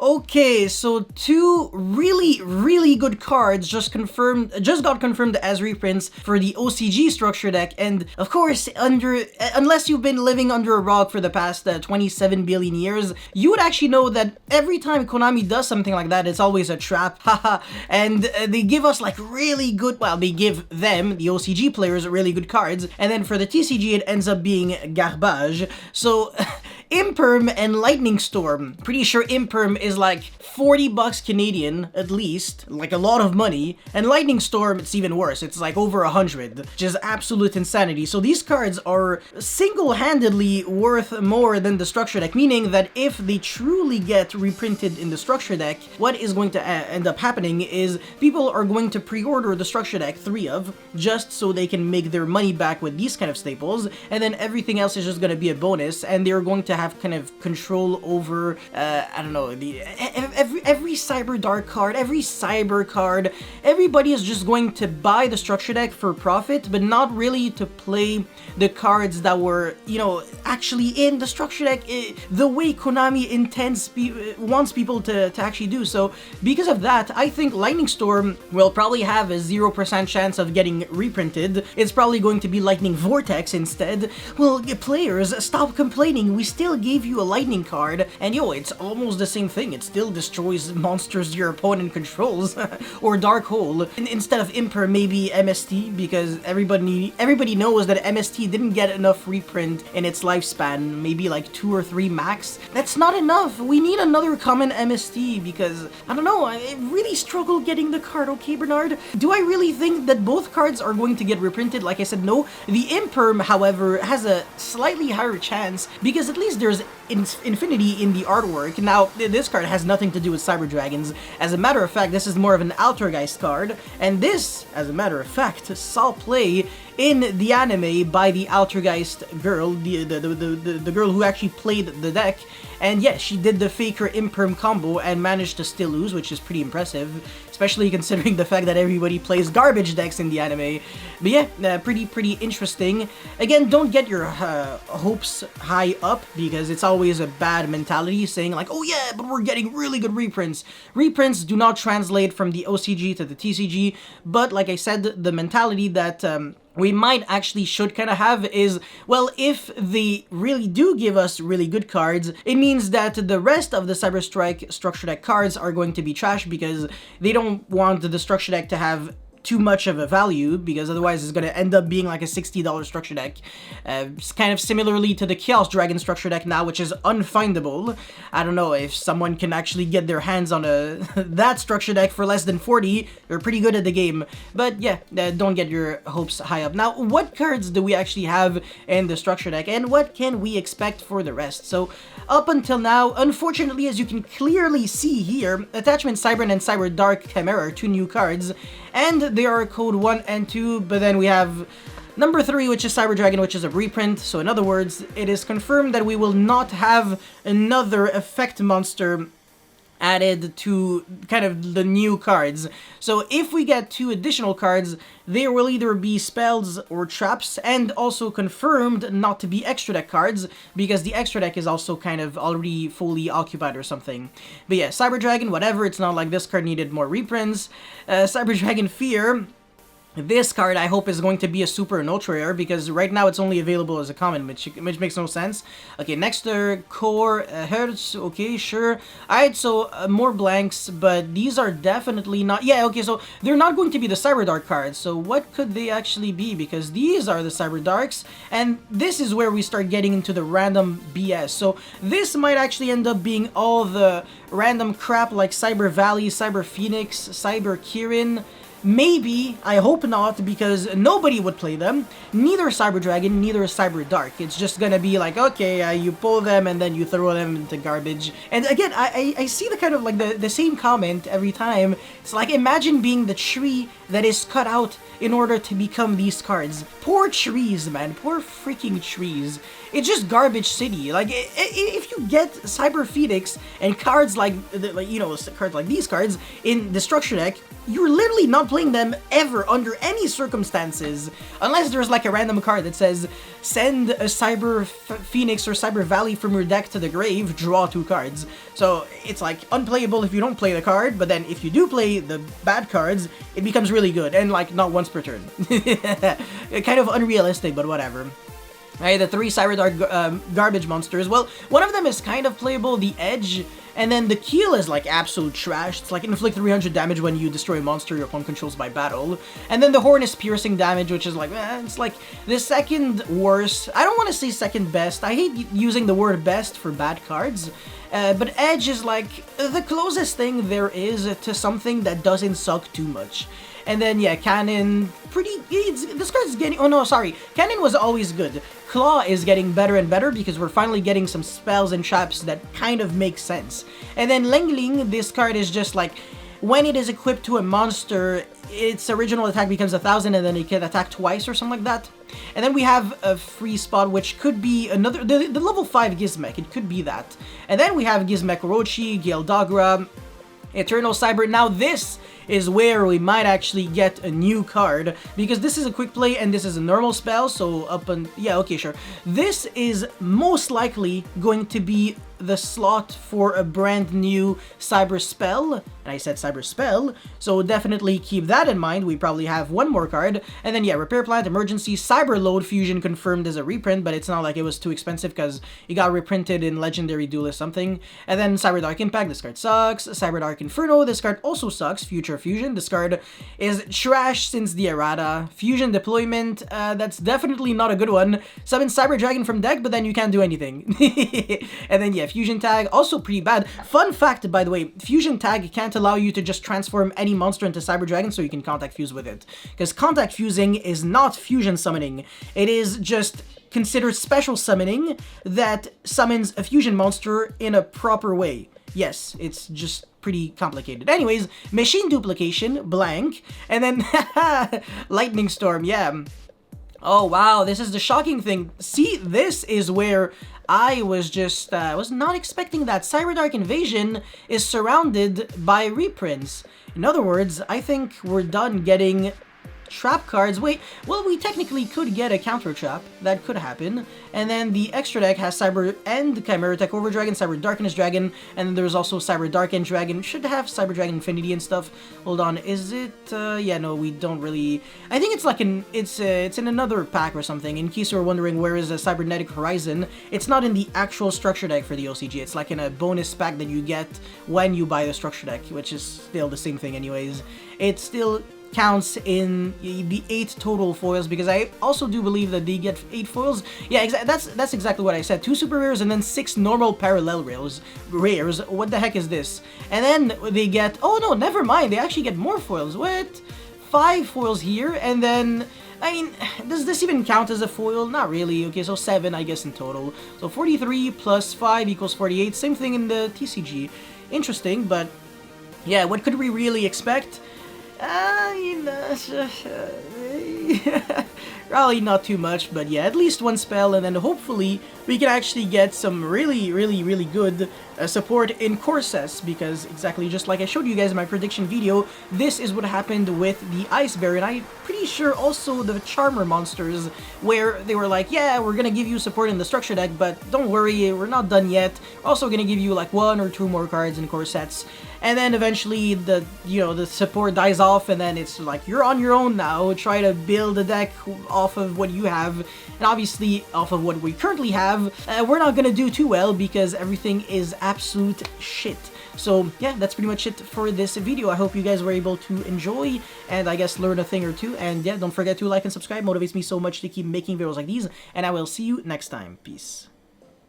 Okay, so two really good cards just got confirmed as reprints for the OCG structure deck, and of course, unless you've been living under a rock for the past 27 billion years, you would actually know that every time Konami does something like that, it's always a trap, haha, and they give us like really good, well, they give them, the OCG players, really good cards, and then for the TCG it ends up being garbage. So Imperm and Lightning Storm. Pretty sure Imperm is like 40 bucks Canadian, at least, like a lot of money, and Lightning Storm, it's even worse, it's like over 100, which is absolute insanity. So these cards are single-handedly worth more than the structure deck, meaning that if they truly get reprinted in the structure deck, what is going to end up happening is people are going to pre-order the structure deck, 3 of, just so they can make their money back with these kind of staples, and then everything else is just going to be a bonus, and they're going to have kind of control over, I don't know, every Cyber Dark card, every Cyber card. Everybody is just going to buy the structure deck for profit, but not really to play the cards that were, you know, actually in the structure deck the way Konami wants people to actually do. So because of that, I think Lightning Storm will probably have a 0% chance of getting reprinted. It's probably going to be Lightning Vortex instead. Well, players, stop complaining. We still gave you a lightning card, and yo, it's almost the same thing. It still destroys monsters your opponent controls. Or Dark Hole. Instead of Imper, maybe MST, because everybody knows that MST didn't get enough reprint in its lifespan, maybe like 2 or 3 max. That's not enough. We need another common MST, because, I don't know, I really struggle getting the card, okay, Bernard? Do I really think that both cards are going to get reprinted? Like I said, no. The Imperm, however, has a slightly higher chance, because at least there's infinity in the artwork. Now, this card has nothing to do with Cyber Dragons. As a matter of fact, this is more of an Altergeist card, and this, as a matter of fact, saw play in the anime by the Altergeist girl, the girl who actually played the deck, and yes, she did the Faker Imperm combo and managed to still lose, which is pretty impressive, especially considering the fact that everybody plays garbage decks in the anime. But yeah, pretty interesting. Again, don't get your hopes high up, because it's always a bad mentality saying like, oh yeah, but we're getting really good reprints. Reprints do not translate from the OCG to the TCG, but like I said, the mentality that we should kind of have is, well, if they really do give us really good cards, it means that the rest of the Cyber Strike structure deck cards are going to be trash, because they don't want the structure deck to have too much of a value, because otherwise it's going to end up being like a $60 structure deck. It's kind of similarly to the Chaos Dragon structure deck now, which is unfindable. I don't know if someone can actually get their hands on that structure deck for less than 40. They're pretty good at the game. But yeah, don't get your hopes high up. Now, what cards do we actually have in the structure deck, and what can we expect for the rest? So up until now, unfortunately, as you can clearly see here, Attachment Cybern and Cyber Dark Chimera are 2 new cards, and they are code 1 and 2, but then we have number 3, which is Cyber Dragon, which is a reprint. So in other words, it is confirmed that we will not have another effect monster added to kind of the new cards. So if we get 2 additional cards, they will either be spells or traps, and also confirmed not to be extra deck cards, because the extra deck is also kind of already fully occupied or something. But yeah, Cyber Dragon, whatever, it's not like this card needed more reprints. Cyber Dragon Fear. This card, I hope, is going to be a super and ultra rare, because right now it's only available as a common, which makes no sense. Okay, next Core Hertz, okay, sure. Alright, so more blanks, but these are definitely not... Yeah, okay, so they're not going to be the Cyber Dark cards, so what could they actually be? Because these are the Cyber Darks, and this is where we start getting into the random BS. So this might actually end up being all the random crap like Cyber Valley, Cyber Phoenix, Cyber Kirin. Maybe, I hope not, because nobody would play them. Neither Cyber Dragon, neither Cyber Dark. It's just gonna be like, okay, you pull them and then you throw them into garbage. And again, I see the kind of like the same comment every time. It's like, imagine being the tree that is cut out in order to become these cards. Poor trees, man. Poor freaking trees. It's just garbage city. Like, if you get Cyber Phoenix and cards like, you know, cards like these cards in the structure deck, you're literally not playing them ever under any circumstances, unless there's like a random card that says, send a Cyber Phoenix or Cyber Valley from your deck to the grave, draw 2 cards. So it's like unplayable if you don't play the card, but then if you do play the bad cards, it becomes really good, and like not once per turn. Kind of unrealistic, but whatever. Right, the 3 Cyberdark garbage monsters. Well, one of them is kind of playable, the Edge, and then the Keel is like absolute trash. It's like inflict 300 damage when you destroy a monster your opponent controls by battle. And then the Horn is piercing damage, which is like, it's like the second worst. I don't want to say second best. I hate using the word best for bad cards. But Edge is like the closest thing there is to something that doesn't suck too much. And then, yeah, Cannon, this card's getting, oh no, sorry, Cannon was always good. Claw is getting better and better because we're finally getting some spells and traps that kind of make sense. And then Lengling, this card is just like, when it is equipped to a monster, its original attack becomes 1,000 and then it can attack twice or something like that. And then we have a free spot, which could be another, the level 5 Gizmek, it could be that. And then we have Gizmek Orochi, Gildagra, Eternal Cyber. Now this is where we might actually get a new card, because this is a quick play and this is a normal spell, so yeah, okay, sure. This is most likely going to be the slot for a brand new Cyber Spell, and I said Cyber Spell, so definitely keep that in mind. We probably have one more card, and then yeah, Repair Plant, Emergency, Cyber Load Fusion confirmed as a reprint, but it's not like it was too expensive because it got reprinted in Legendary Duelist something. And then Cyber Dark Impact, this card sucks. Cyber Dark Inferno, this card also sucks. Future Fusion, this card is trash since the errata. Fusion Deployment, that's definitely not a good one. Summon Cyber Dragon from deck, but then you can't do anything. And then yeah, Fusion Tag, also pretty bad. Fun fact, by the way, Fusion Tag can't allow you to just transform any monster into Cyber Dragon so you can Contact Fuse with it. Because Contact Fusing is not fusion summoning. It is just considered special summoning that summons a fusion monster in a proper way. Yes, it's just pretty complicated. Anyways, Machine Duplication, blank, and then Lightning Storm, yeah. Oh wow, this is the shocking thing. See, this is where I was just, was not expecting that. Cyber Dark Invasion is surrounded by reprints. In other words, I think we're done getting trap cards. Wait, well, we technically could get a counter trap. That could happen. And then the extra deck has Cyber End, Chimera Tech Over Dragon, Cyber Darkness Dragon, and then there's also Cyber Dark End Dragon. Should have Cyber Dragon Infinity and stuff. Hold on, is it? Yeah, no, we don't really. I think it's like it's in another pack or something. In case you're wondering where is a Cybernetic Horizon, it's not in the actual structure deck for the OCG. It's like in a bonus pack that you get when you buy the structure deck, which is still the same thing, anyways. It still counts in the 8 total foils, because I also do believe that they get 8 foils. Yeah, that's exactly what I said. 2 super rares and then 6 normal parallel rares. What the heck is this? And then they get, oh no, never mind, they actually get more foils. What? 5 foils here, and then, I mean, does this even count as a foil? Not really. Okay, so 7, I guess, in total. So 43 plus 5 equals 48. Same thing in the TCG. Interesting, but yeah, what could we really expect? Probably not too much, but yeah, at least one spell, and then hopefully we can actually get some really good support in Corses, because exactly just like I showed you guys in my prediction video, this is what happened with the Ice Bear, and I'm pretty sure also the Charmer monsters, where they were like, yeah, we're gonna give you support in the structure deck, but don't worry, we're not done yet. We're also gonna give you like 1 or 2 more cards in core sets, and then eventually the support dies off, and then it's like, you're on your own now, try to build a deck off of what you have, and obviously off of what we currently have, we're not gonna do too well because everything is absolute shit. So yeah, that's pretty much it for this video. I hope you guys were able to enjoy and I guess learn a thing or two, and yeah, don't forget to like and subscribe. Motivates me so much to keep making videos like these, and I will see you next time. Peace.